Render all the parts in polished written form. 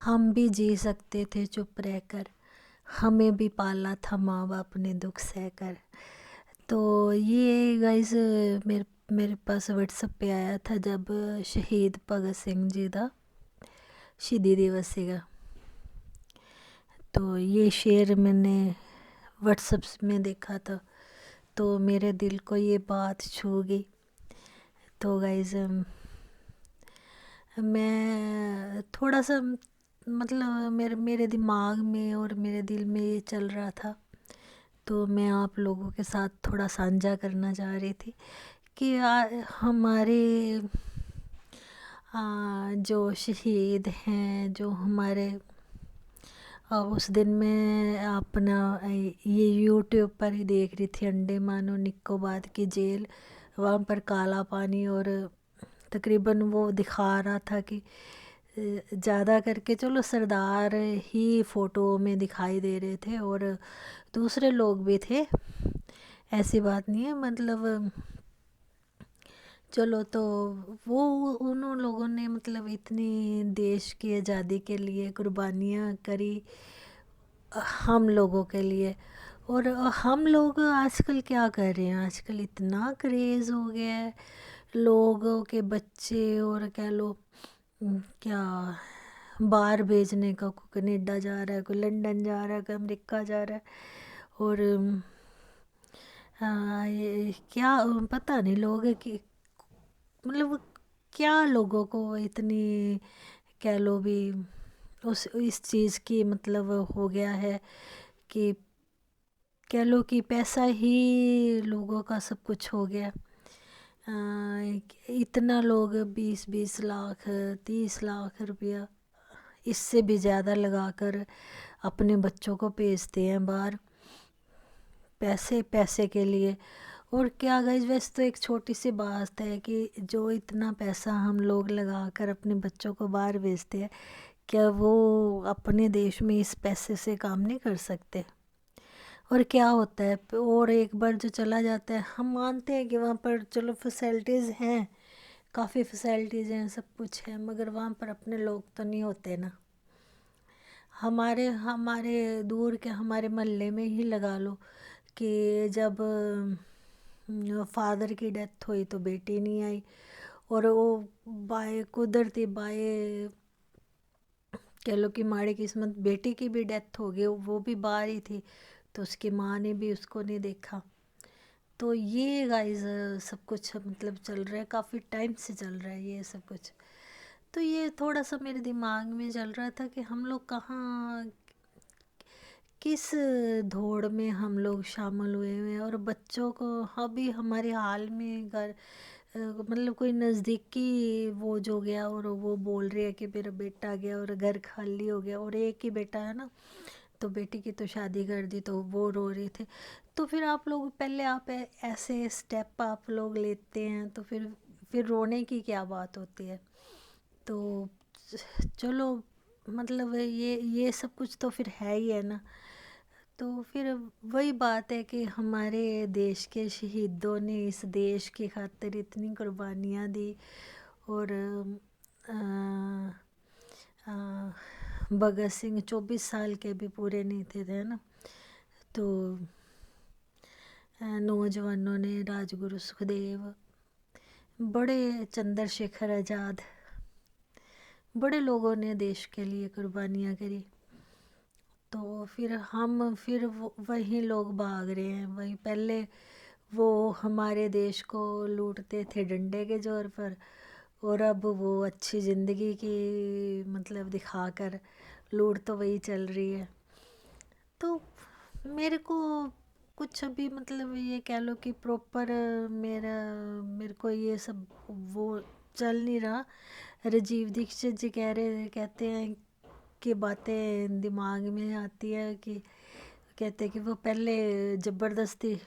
हम भी जी सकते थे चुप रहकर, हमें भी पाला था माँ बाप ने दुख सहकर। तो ये गाइस मेरे मेरे पास व्हाट्सएप पे आया था जब शहीद भगत सिंह जी का शहीदी दिवस सीगा। तो ये शेर मैंने व्हाट्सएप में देखा था, तो मेरे दिल को ये बात छू गई। तो गाइस मैं थोड़ा सा मतलब मेरे दिमाग में और मेरे दिल में ये चल रहा था, तो मैं आप लोगों के साथ थोड़ा साझा करना चाह रही थी कि हमारे जो शहीद हैं, जो हमारे उस दिन मैं अपना ये यूट्यूब पर ही देख रही थी, अंडमान और निकोबार की जेल, वहाँ पर काला पानी, और तकरीबन वो दिखा रहा था कि ज़्यादा करके चलो सरदार ही फ़ोटो में दिखाई दे रहे थे और दूसरे लोग भी थे, ऐसी बात नहीं है। मतलब चलो, तो वो उन लोगों ने मतलब इतनी देश की आज़ादी के लिए कुर्बानियाँ करी हम लोगों के लिए। और हम लोग आजकल क्या कर रहे हैं, आजकल इतना क्रेज़ हो गया है लोगों के, बच्चे और कह लो क्या बाहर भेजने का, कोई कनाडा जा रहा है, कोई लंदन जा रहा है, कोई अमेरिका जा रहा है। और ये क्या पता नहीं लोग कि मतलब क्या लोगों को इतनी कह लो भी उस इस चीज़ की मतलब हो गया है कि कह लो कि पैसा ही लोगों का सब कुछ हो गया। इतना लोग 20-20 लाख 30 लाख रुपया इससे भी ज़्यादा लगाकर अपने बच्चों को भेजते हैं बाहर, पैसे पैसे के लिए। और क्या गाइस, वैसे तो एक छोटी सी बात है कि जो इतना पैसा हम लोग लगाकर अपने बच्चों को बाहर भेजते हैं, क्या वो अपने देश में इस पैसे से काम नहीं कर सकते? और क्या होता है, और एक बार जो चला जाता है, हम मानते हैं कि वहाँ पर चलो फैसिलिटीज़ हैं, काफ़ी फैसिलिटीज़ हैं, सब कुछ है, मगर वहाँ पर अपने लोग तो नहीं होते ना। हमारे हमारे दूर के हमारे मोहल्ले में ही लगा लो कि जब फादर की डेथ हुई तो बेटी नहीं आई, और वो बाय कुदरती बाय कह लो कि माड़ी किस्मत बेटी की भी डेथ हो गई, वो भी बाहर ही थी, तो उसकी माँ ने भी उसको नहीं देखा। तो ये गाइस सब कुछ मतलब चल रहा है, काफ़ी टाइम से चल रहा है ये सब कुछ। तो ये थोड़ा सा मेरे दिमाग में चल रहा था कि हम लोग कहाँ किस दौड़ में हम लोग शामिल हुए हैं, और बच्चों को अभी हमारे हाल में घर मतलब कोई नज़दीकी वो जो गया और वो बोल रही है कि मेरा बेटा गया और घर खाली हो गया, और एक ही बेटा है ना, तो बेटी की तो शादी कर दी, तो वो रो रहे थे। तो फिर आप लोग पहले आप ऐसे स्टेप आप लोग लेते हैं, तो फिर रोने की क्या बात होती है? तो चलो, मतलब ये सब कुछ तो फिर है ही है ना। तो फिर वही बात है कि हमारे देश के शहीदों ने इस देश की खातिर इतनी कुर्बानियाँ दी, और अ, भगत सिंह 24 साल के भी पूरे नहीं थे ना, तो नौजवानों ने, राजगुरु सुखदेव, बड़े चंद्रशेखर आज़ाद, बड़े लोगों ने देश के लिए कुर्बानियाँ करी। तो फिर वही लोग भाग रहे हैं, वही पहले वो हमारे देश को लूटते थे डंडे के जोर पर, और अब वो अच्छी ज़िंदगी की मतलब दिखाकर लूट तो वही चल रही है। तो मेरे को कुछ अभी मतलब ये कह लो कि प्रॉपर मेरे को ये सब वो चल नहीं रहा। राजीव दीक्षित जी कहते हैं कि बातें दिमाग में आती है कि कहते हैं कि वो पहले ज़बरदस्ती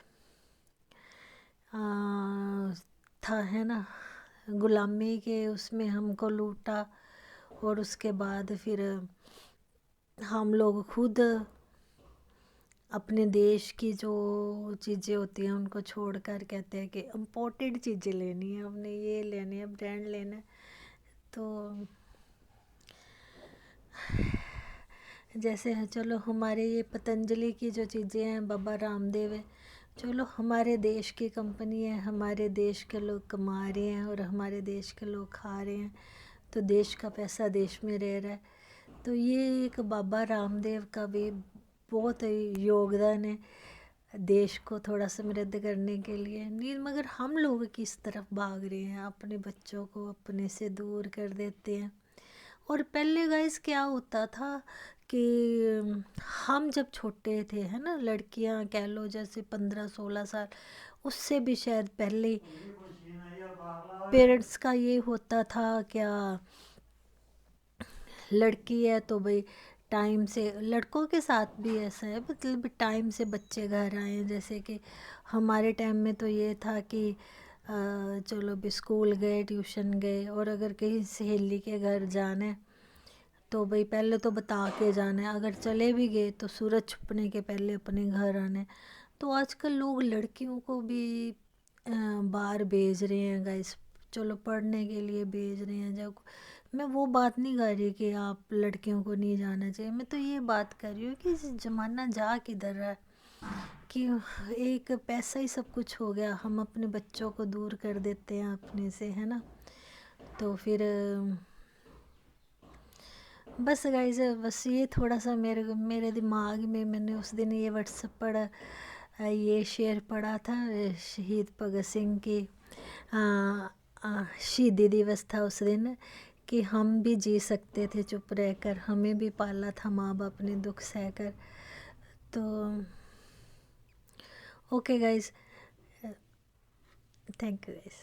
था है ना, गुलामी के उसमें हमको लूटा, और उसके बाद फिर हम लोग खुद अपने देश की जो चीज़ें होती हैं उनको छोड़कर कहते हैं कि इम्पोर्टेड चीज़ें लेनी है, हमने ये लेने हैं, ब्रांड लेना है। तो जैसे है, चलो हमारे ये पतंजलि की जो चीज़ें हैं, बाबा रामदेव है, चलो हमारे देश की कंपनी है, हमारे देश के लोग कमा रहे हैं और हमारे देश के लोग खा रहे हैं, तो देश का पैसा देश में रह रहा है। तो ये एक बाबा रामदेव का भी बहुत योगदान है देश को थोड़ा समृद्ध करने के लिए। नहीं, मगर हम लोग किस तरफ भाग रहे हैं, अपने बच्चों को अपने से दूर कर देते हैं। और पहले गाइस क्या होता था कि हम जब छोटे थे, है ना, लड़कियां कह लो जैसे 15-16 साल, उससे भी शायद पहले, पेरेंट्स का ये होता था क्या, लड़की है तो भाई टाइम से, लड़कों के साथ भी ऐसा है, मतलब टाइम से बच्चे घर आए। जैसे कि हमारे टाइम में तो ये था कि चलो भी स्कूल गए, ट्यूशन गए, और अगर कहीं सहेली के घर जाना है तो भाई पहले तो बता के जाना है, अगर चले भी गए तो सूरज छुपने के पहले अपने घर आना है। तो आजकल लोग लड़कियों को भी बाहर भेज रहे हैं गाइस, चलो पढ़ने के लिए भेज रहे हैं। जब मैं वो बात नहीं कर रही कि आप लड़कियों को नहीं जाना चाहिए, मैं तो ये बात कर रही हूँ कि ज़माना जा किधर रहा है, कि एक पैसा ही सब कुछ हो गया, हम अपने बच्चों को दूर कर देते हैं अपने से, है ना। तो फिर बस गाइस, बस ये थोड़ा सा मेरे दिमाग में, मैंने उस दिन ये व्हाट्सएप पढ़ा, ये शेर पढ़ा था, शहीद भगत सिंह की शहीदी दिवस था उस दिन, कि हम भी जी सकते थे चुप रहकर, हमें भी पाला था माँ बाप ने दुख सहकर। तो okay guys, thank you guys.